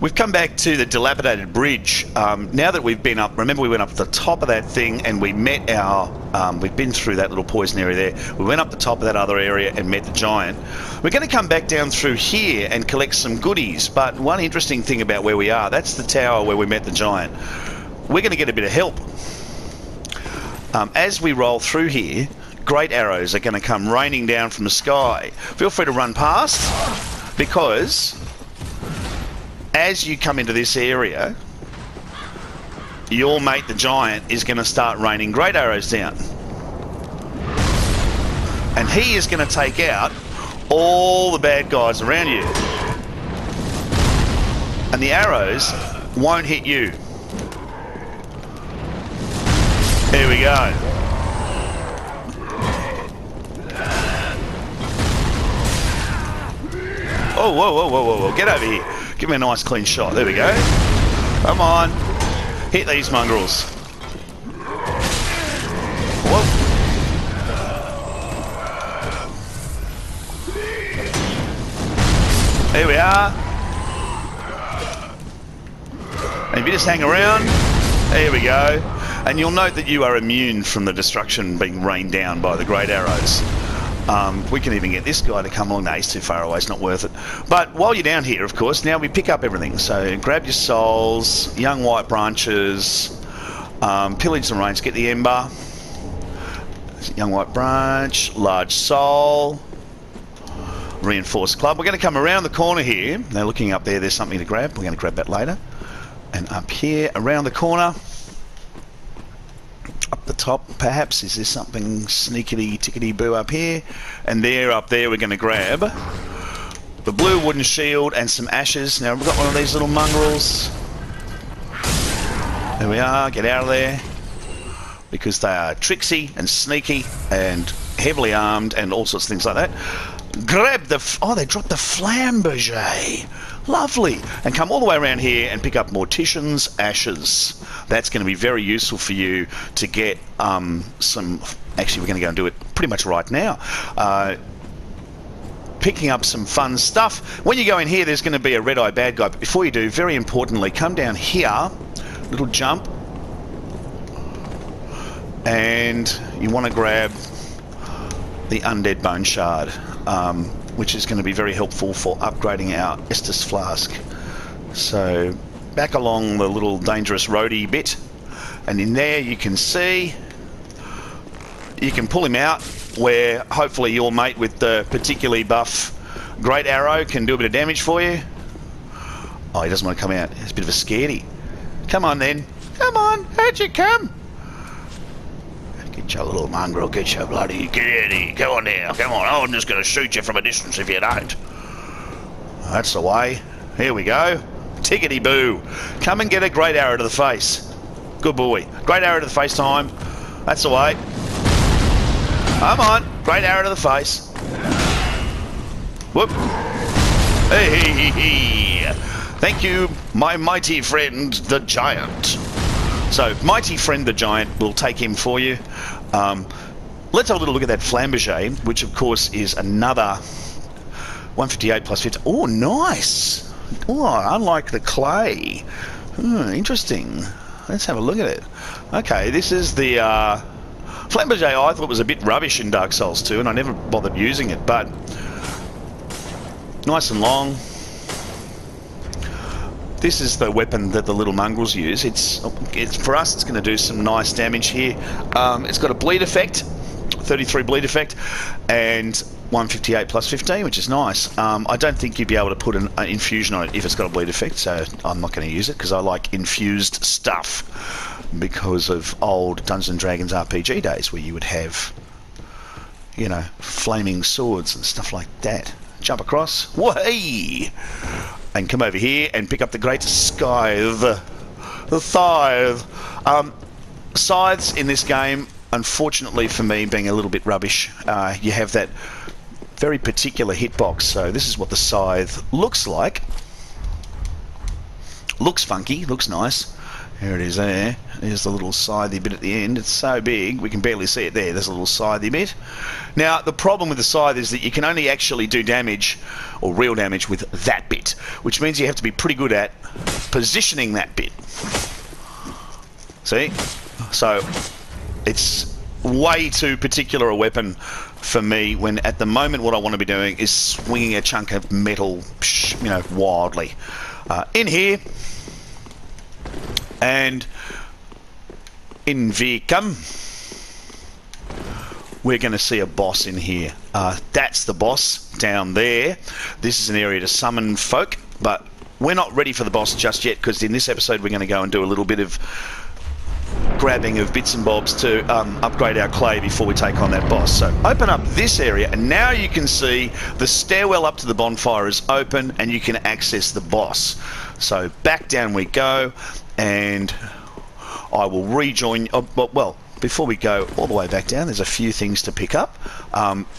We've come back to the dilapidated bridge. Now that we've been up, remember we went up the top of that thing and we met our, we've been through that little poison area there. We went up the top of that other area and met the giant. We're going to come back down through here and collect some goodies. But one interesting thing about where we are, that's the tower where we met the giant. We're going to get a bit of help. As we roll through here, great arrows are going to come raining down from the sky. Feel free to run past, because as you come into this area, your mate the giant is going to start raining great arrows down. And he is going to take out all the bad guys around you. And the arrows won't hit you. Here we go. Oh, whoa, whoa, whoa, whoa, whoa. Get over here. Give me a nice clean shot. There we go. Come on. Hit these mongrels. Whoa. There we are. And if you just hang around, there we go. And you'll note that you are immune from the destruction being rained down by the great arrows. We can even get this guy to come along. No, he's too far away, it's not worth it. But while you're down here, of course, now we pick up everything. So grab your souls, young white branches, pillage the range, get the ember, young white branch, large soul, reinforced club. We're going to come around the corner here. Now looking up there, there's something to grab. We're going to grab that later. And up here, around the corner, up the top, perhaps, is there something sneakity tickety boo up here? And there, up there, we're going to grab the blue wooden shield and some ashes. Now we've got one of these little mongrels. There we are. Get out of there, because they are tricksy and sneaky and heavily armed and all sorts of things like that. Grab the oh, they dropped the flamberge. Lovely. And come all the way around here and pick up Mortician's ashes. That's going to be very useful for you to get some... Actually, we're going to go and do it pretty much right now. Picking up some fun stuff. When you go in here, there's going to be a red-eye bad guy. But before you do, very importantly, come down here, little jump, and you want to grab the Undead Bone Shard, which is going to be very helpful for upgrading our Estus Flask. So back along the little dangerous roadie bit, and in there you can see you can pull him out, where hopefully your mate with the particularly buff great arrow can do a bit of damage for you. Oh, he doesn't want to come out. It's a bit of a scaredy. Come on then. Come on, how'd you come? Get your little mongrel, get your bloody... Get in, come on now, come on. I'm just going to shoot you from a distance if you don't. That's the way. Here we go. Tickety-boo. Come and get a great arrow to the face. Good boy. Great arrow to the face time. That's the way. Come on. Great arrow to the face. Whoop. Hey. Thank you, my mighty friend, the giant. So, mighty friend the giant, will take him for you. Let's have a little look at that flamberge, which of course is another 158 plus 50. Oh, nice. Oh, unlike the clay. Interesting. Let's have a look at it. Okay, this is the flamberge. I thought was a bit rubbish in Dark Souls 2, and I never bothered using it, but nice and long. This is the weapon that the little mongrels use. It's for us, it's going to do some nice damage here. It's got a bleed effect, 33 bleed effect, and 158 plus 15, which is nice. I don't think you'd be able to put an infusion on it if it's got a bleed effect, so I'm not going to use it, because I like infused stuff because of old Dungeons & Dragons RPG days, where you would have, you know, flaming swords and stuff like that. Jump across. Whee! And come over here and pick up the great scythe. The scythe. Scythes in this game, unfortunately for me, being a little bit rubbish, you have that very particular hitbox. So this is what the scythe looks like. Looks funky, looks nice. There it is there. There's the little scythy bit at the end. It's so big, we can barely see it there. There's a little scythy bit. Now, the problem with the scythe is that you can only actually do damage, or real damage, with that bit, which means you have to be pretty good at positioning that bit. See? So, it's way too particular a weapon for me, when at the moment what I want to be doing is swinging a chunk of metal, you know, wildly. In here, and in Vicum, we're going to see a boss in here. That's the boss down there. This is an area to summon folk, but we're not ready for the boss just yet, because in this episode we're going to go and do a little bit of grabbing of bits and bobs to upgrade our clay before we take on that boss. So open up this area, and now you can see the stairwell up to the bonfire is open, and you can access the boss. So back down we go, and I will rejoin. Well, before we go all the way back down, there's a few things to pick up.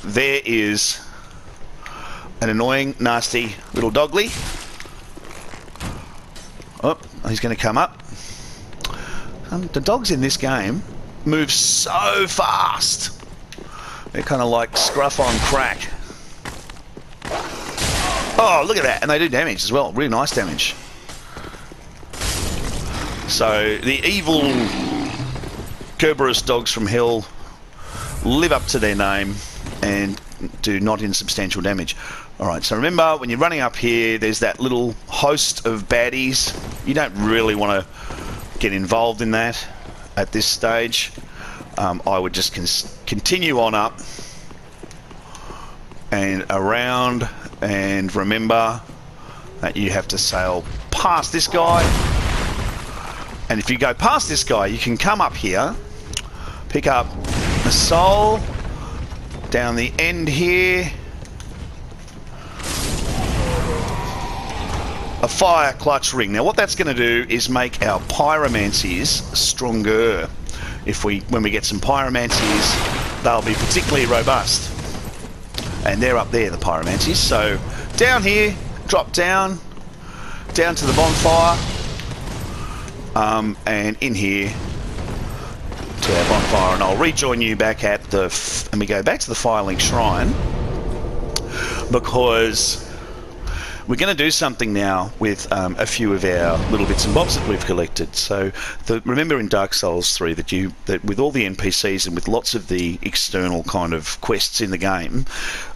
There is an annoying, nasty little dogly. Oh, he's going to come up. The dogs in this game move so fast. They're kind of like scruff on crack. Oh, look at that. And they do damage as well. Really nice damage. So the evil Kerberos dogs from hell live up to their name and do not insubstantial damage. Alright, so remember, when you're running up here, there's that little host of baddies. You don't really want to get involved in that at this stage. I would just continue on up and around, and remember that you have to sail past this guy. And if you go past this guy, you can come up here, pick up a soul down the end here, a fire clutch ring. Now what that's going to do is make our pyromancies stronger. When we get some pyromancies, they'll be particularly robust. And they're up there, the pyromancies. So down here, drop down to the bonfire, and in here to our bonfire, and I'll rejoin you back at the, and we go back to the Firelink Shrine, because we're going to do something now with a few of our little bits and bobs that we've collected. So remember in Dark Souls 3 that with all the NPCs and with lots of the external kind of quests in the game,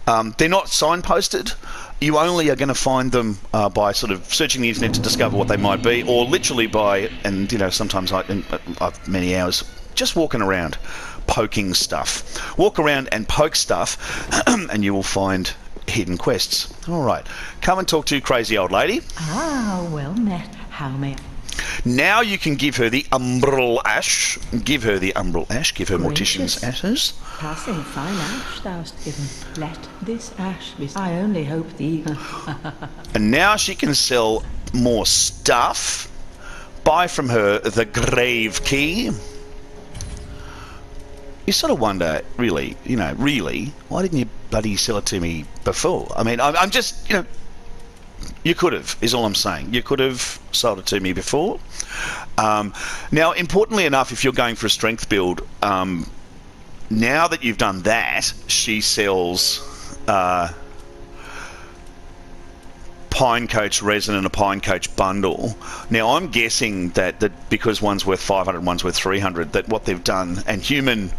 they're not signposted. You only are going to find them by sort of searching the internet to discover what they might be, or literally by, and you know, sometimes I've many hours just walking around poking stuff. Walk around and poke stuff and you will find hidden quests. Alright, come and talk to crazy old lady. Ah, well met. How may I? Now you can give her the umbral ash. Give her the umbral ash. Give her mortician's ashes. Passing fine ash thou'st given. Let this ash be. I only hope thee. And now she can sell more stuff. Buy from her the grave key. You sort of wonder, really, why didn't you bloody sell it to me before? I mean, I'm just, you could have, is all I'm saying. You could have sold it to me before. Now, importantly enough, if you're going for a strength build, now that you've done that, she sells Pine Coach resin and a Pine Coach bundle. Now I'm guessing that because one's worth 500 and one's worth 300, that what they've done, and human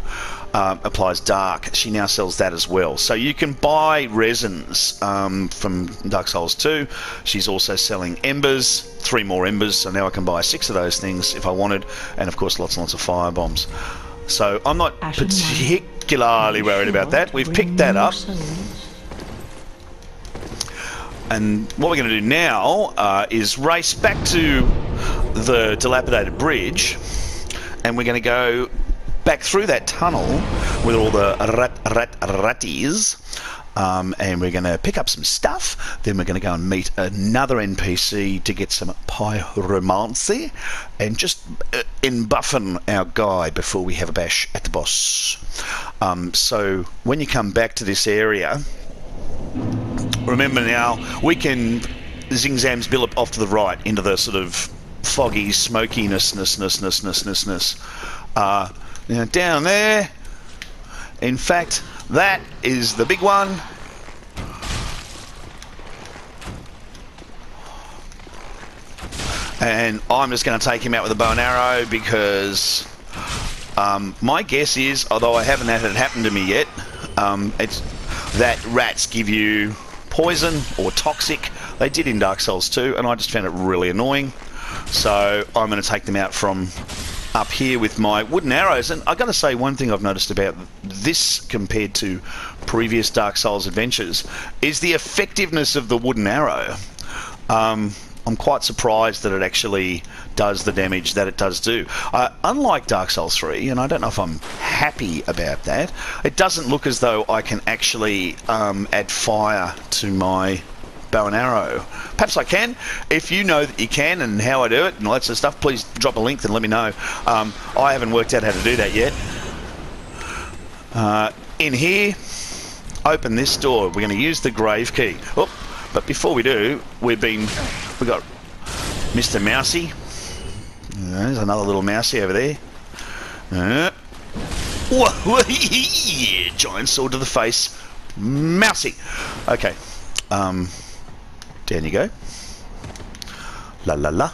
applies dark, she now sells that as well. So you can buy resins from Dark Souls 2. She's also selling embers, 3 more embers, so now I can buy 6 of those things if I wanted, and of course lots and lots of fire bombs. So I'm not particularly worried about that. We've picked that up. And what we're going to do now is race back to the dilapidated bridge, and we're going to go back through that tunnel with all the ratties, and we're going to pick up some stuff. Then we're going to go and meet another NPC to get some pyromancy, and just embuffing our guy before we have a bash at the boss. So when you come back to this area, remember now, we can zing-zam billop off to the right into the sort of foggy smokiness. Now down there, in fact, that is the big one. And I'm just going to take him out with a bow and arrow because my guess is, although I haven't had it happen to me yet, it's that rats give you poison or toxic. They did in Dark Souls 2, and I just found it really annoying. So I'm going to take them out from up here with my wooden arrows. And I've got to say, one thing I've noticed about this compared to previous Dark Souls adventures is the effectiveness of the wooden arrow. I'm quite surprised that it actually does the damage that it does do. Unlike Dark Souls 3, and I don't know if I'm happy about that, it doesn't look as though I can actually add fire to my bow and arrow. Perhaps I can. If you know that you can and how I do it and all that sort of stuff, please drop a link and let me know. I haven't worked out how to do that yet. In here, open this door. We're going to use the grave key. Oh, but before we do, we've got Mr. Mousy. There's another little mousy over there. Giant sword to the face. Mousy. Okay. Down you go. La la la.